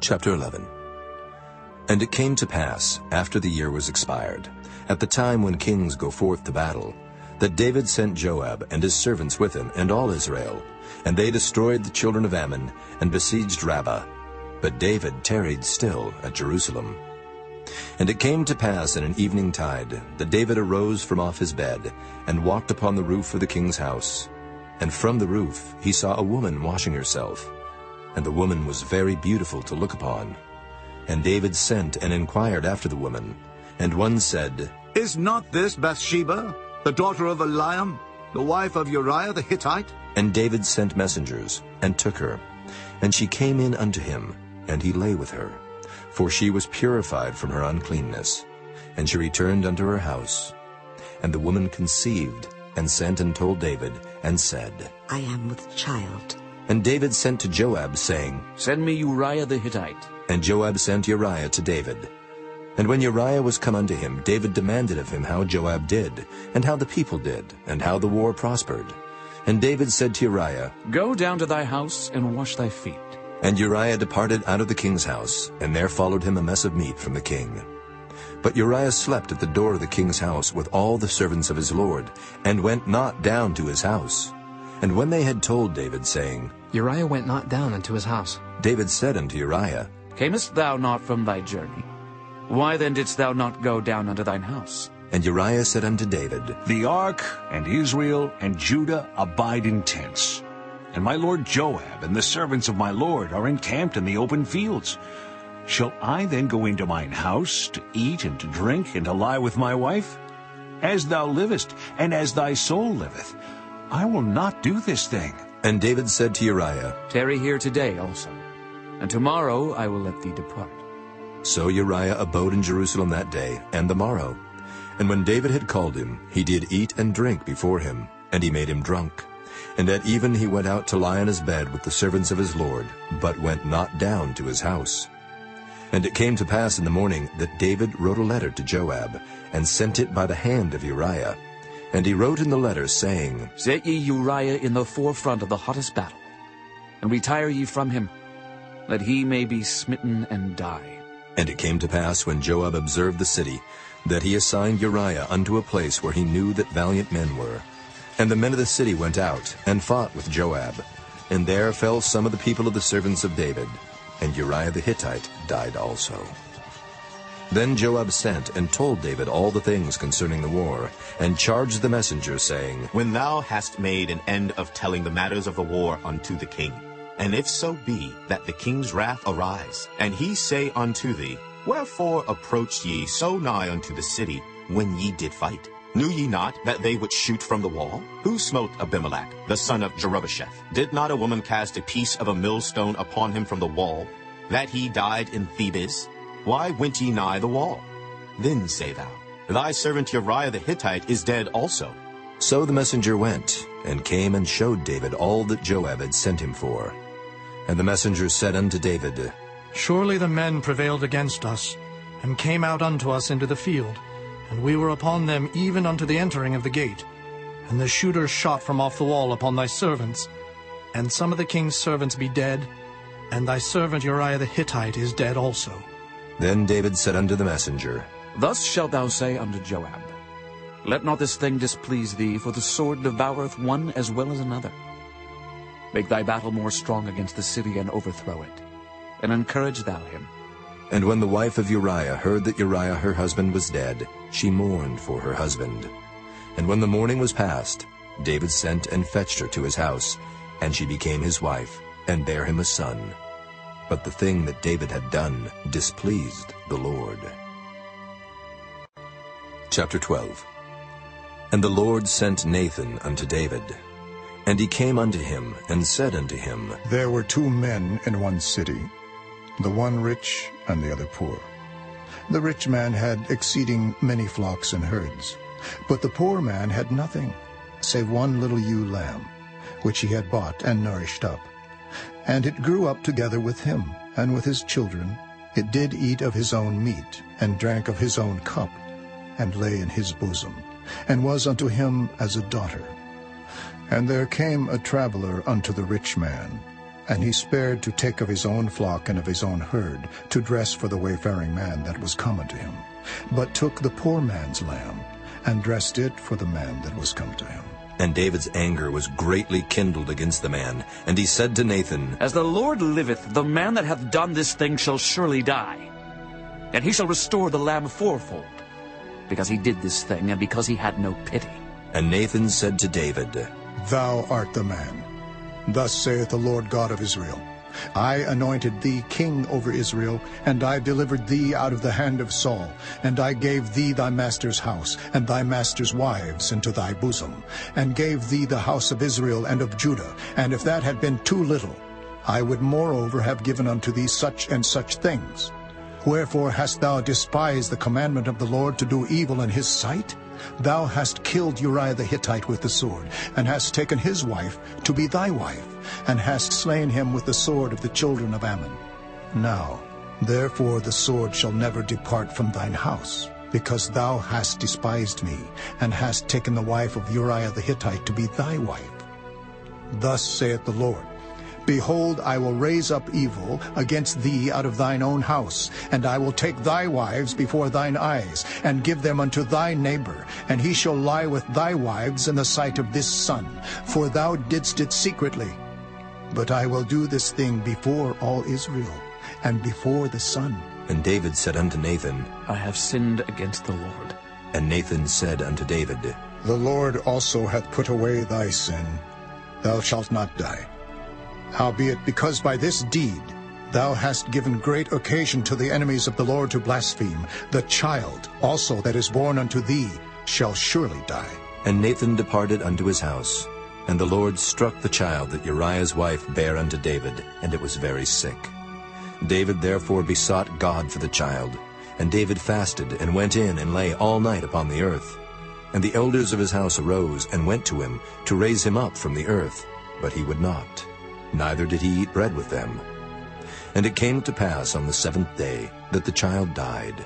Chapter 11. And it came to pass, after the year was expired, at the time when kings go forth to battle, that David sent Joab and his servants with him and all Israel, and they destroyed the children of Ammon and besieged Rabbah. But David tarried still at Jerusalem. And it came to pass in an evening tide that David arose from off his bed and walked upon the roof of the king's house. And from the roof he saw a woman washing herself, and the woman was very beautiful to look upon. And David sent and inquired after the woman. And one said, Is not this Bathsheba, the daughter of Eliam, the wife of Uriah the Hittite? And David sent messengers, and took her. And she came in unto him, and he lay with her. For she was purified from her uncleanness. And she returned unto her house. And the woman conceived, and sent and told David, and said, I am with child. And David sent to Joab, saying, Send me Uriah the Hittite. And Joab sent Uriah to David. And when Uriah was come unto him, David demanded of him how Joab did, and how the people did, and how the war prospered. And David said to Uriah, Go down to thy house and wash thy feet. And Uriah departed out of the king's house, and there followed him a mess of meat from the king. But Uriah slept at the door of the king's house with all the servants of his lord, and went not down to his house. And when they had told David, saying, Uriah went not down into his house, David said unto Uriah, Camest thou not from thy journey? Why then didst thou not go down unto thine house? And Uriah said unto David, The ark and Israel and Judah abide in tents, and my lord Joab and the servants of my lord are encamped in the open fields. Shall I then go into mine house to eat and to drink and to lie with my wife? As thou livest, and as thy soul liveth, I will not do this thing. And David said to Uriah, Tarry here today also, and tomorrow I will let thee depart. So Uriah abode in Jerusalem that day and the morrow. And when David had called him, he did eat and drink before him, and he made him drunk. And at even he went out to lie on his bed with the servants of his lord, but went not down to his house. And it came to pass in the morning that David wrote a letter to Joab, and sent it by the hand of Uriah. And he wrote in the letter, saying, Set ye Uriah in the forefront of the hottest battle, and retire ye from him, that he may be smitten and die. And it came to pass, when Joab observed the city, that he assigned Uriah unto a place where he knew that valiant men were. And the men of the city went out, and fought with Joab. And there fell some of the people of the servants of David, and Uriah the Hittite died also. Then Joab sent and told David all the things concerning the war, and charged the messenger, saying, When thou hast made an end of telling the matters of the war unto the king, and if so be that the king's wrath arise, and he say unto thee, Wherefore approached ye so nigh unto the city when ye did fight? Knew ye not that they would shoot from the wall? Who smote Abimelech, the son of Jerubbesheth? Did not a woman cast a piece of a millstone upon him from the wall, that he died in Thebes? Why went ye nigh the wall? Then say thou, Thy servant Uriah the Hittite is dead also. So the messenger went, and came and showed David all that Joab had sent him for. And the messenger said unto David, Surely the men prevailed against us, and came out unto us into the field, and we were upon them even unto the entering of the gate. And the shooters shot from off the wall upon thy servants, and some of the king's servants be dead, and thy servant Uriah the Hittite is dead also. Then David said unto the messenger, Thus shalt thou say unto Joab, Let not this thing displease thee, for the sword devoureth one as well as another. Make thy battle more strong against the city, and overthrow it, and encourage thou him. And when the wife of Uriah heard that Uriah her husband was dead, she mourned for her husband. And when the mourning was past, David sent and fetched her to his house, and she became his wife, and bare him a son. But the thing that David had done displeased the Lord. Chapter 12. And the Lord sent Nathan unto David. And he came unto him, and said unto him, There were 2 men in one city, the one rich and the other poor. The rich man had exceeding many flocks and herds, but the poor man had nothing, save one little ewe lamb, which he had bought and nourished up. And it grew up together with him, and with his children. It did eat of his own meat, and drank of his own cup, and lay in his bosom, and was unto him as a daughter. And there came a traveler unto the rich man, And he spared to take of his own flock and of his own herd, to dress for the wayfaring man that was come unto him, but took the poor man's lamb, and dressed it for the man that was come to him. And David's anger was greatly kindled against the man, and he said to Nathan, As the Lord liveth, the man that hath done this thing shall surely die. And he shall restore the lamb fourfold, because he did this thing, and because he had no pity. And Nathan said to David, Thou art the man. Thus saith the Lord God of Israel, I anointed thee king over Israel, and I delivered thee out of the hand of Saul, and I gave thee thy master's house, and thy master's wives into thy bosom, and gave thee the house of Israel and of Judah. And if that had been too little, I would moreover have given unto thee such and such things. Wherefore hast thou despised the commandment of the Lord to do evil in his sight? Thou hast killed Uriah the Hittite with the sword, and hast taken his wife to be thy wife, and hast slain him with the sword of the children of Ammon. Now, therefore the sword shall never depart from thine house, because thou hast despised me, and hast taken the wife of Uriah the Hittite to be thy wife. Thus saith the Lord, Behold, I will raise up evil against thee out of thine own house, and I will take thy wives before thine eyes, and give them unto thy neighbor, and he shall lie with thy wives in the sight of this sun, for thou didst it secretly. But I will do this thing before all Israel, and before the sun. And David said unto Nathan, I have sinned against the Lord. And Nathan said unto David, The Lord also hath put away thy sin. Thou shalt not die. Howbeit, because by this deed thou hast given great occasion to the enemies of the Lord to blaspheme, the child also that is born unto thee shall surely die. And Nathan departed unto his house. And the Lord struck the child that Uriah's wife bare unto David, and it was very sick. David therefore besought God for the child. And David fasted, and went in, and lay all night upon the earth. And the elders of his house arose, and went to him, to raise him up from the earth. But he would not, neither did he eat bread with them. And it came to pass on the 7th day that the child died.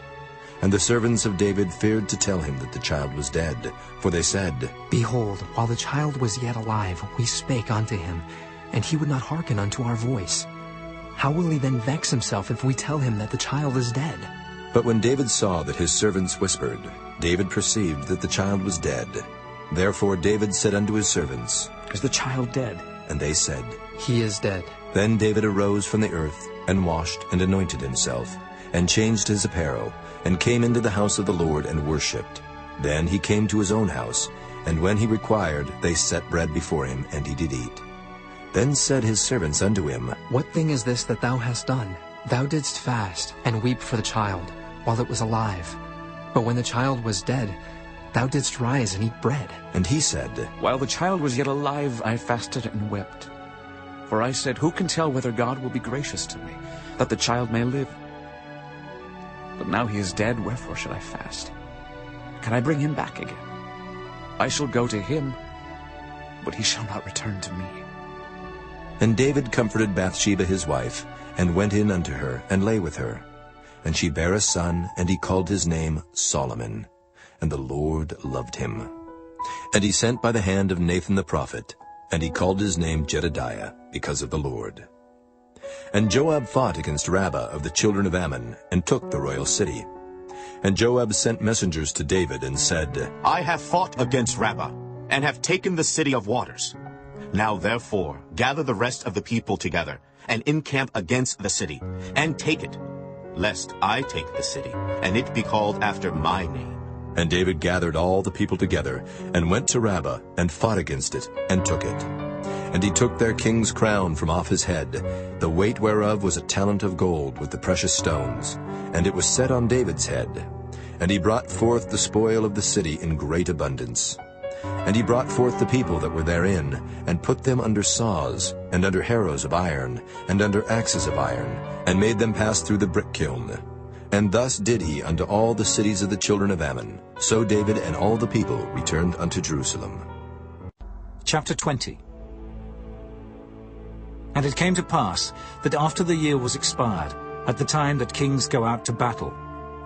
And the servants of David feared to tell him that the child was dead, for they said, Behold, while the child was yet alive, we spake unto him, and he would not hearken unto our voice. How will he then vex himself if we tell him that the child is dead? But when David saw that his servants whispered, David perceived that the child was dead. Therefore David said unto his servants, Is the child dead? And they said, He is dead. Then David arose from the earth, and washed and anointed himself, and changed his apparel, and came into the house of the Lord, and worshipped. Then he came to his own house, and when he required, they set bread before him, and he did eat. Then said his servants unto him, What thing is this that thou hast done? Thou didst fast, and weep for the child, while it was alive. But when the child was dead, thou didst rise and eat bread. And he said, While the child was yet alive, I fasted and wept. For I said, Who can tell whether God will be gracious to me, that the child may live? But now he is dead, wherefore should I fast? Can I bring him back again? I shall go to him, but he shall not return to me. And David comforted Bathsheba his wife, and went in unto her, and lay with her. And she bare a son, and he called his name Solomon. And the Lord loved him. And he sent by the hand of Nathan the prophet, and he called his name Jedediah, because of the Lord. And Joab fought against Rabbah of the children of Ammon, and took the royal city. And Joab sent messengers to David, and said, I have fought against Rabbah, and have taken the city of waters. Now therefore gather the rest of the people together, and encamp against the city, and take it, lest I take the city, and it be called after my name. And David gathered all the people together, and went to Rabbah, and fought against it, and took it. And he took their king's crown from off his head, the weight whereof was a talent of gold with the precious stones, and it was set on David's head. And he brought forth the spoil of the city in great abundance. And he brought forth the people that were therein, and put them under saws, and under harrows of iron, and under axes of iron, and made them pass through the brick kiln. And thus did he unto all the cities of the children of Ammon. So David and all the people returned unto Jerusalem. Chapter 20. And it came to pass that after the year was expired, at the time that kings go out to battle,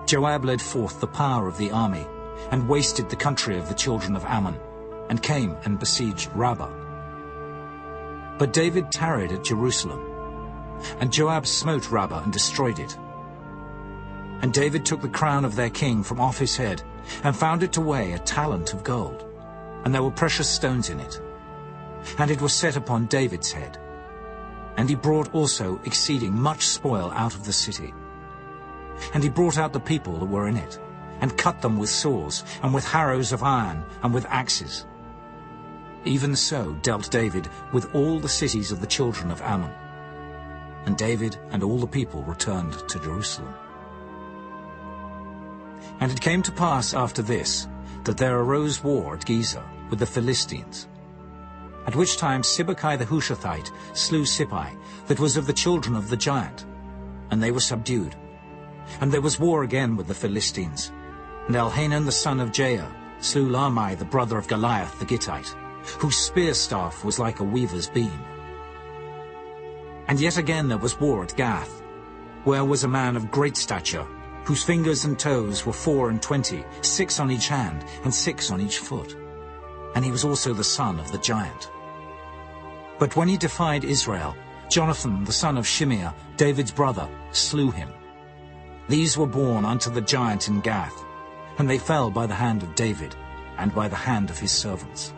Joab led forth the power of the army, and wasted the country of the children of Ammon, and came and besieged Rabbah. But David tarried at Jerusalem, And Joab smote Rabbah and destroyed it. And David took the crown of their king from off his head, and found it to weigh 1 talent of gold, and there were precious stones in it. And it was set upon David's head. And he brought also exceeding much spoil out of the city. And he brought out the people that were in it, and cut them with saws, and with harrows of iron, and with axes. Even so dealt David with all the cities of the children of Ammon. And David and all the people returned to Jerusalem. And it came to pass after this, that there arose war at Gezer with the Philistines. At which time Sibbecai the Hushathite slew Sippai, that was of the children of the giant, and they were subdued. And there was war again with the Philistines. And Elhanan the son of Jair slew Lahmi the brother of Goliath the Gittite, whose spear staff was like a weaver's beam. And yet again there was war at Gath, where was a man of great stature, whose fingers and toes were 24, 6 on each hand, and 6 on each foot. And he was also the son of the giant. But when he defied Israel, Jonathan the son of Shimeah, David's brother, slew him. These were born unto the giant in Gath, and they fell by the hand of David, and by the hand of his servants.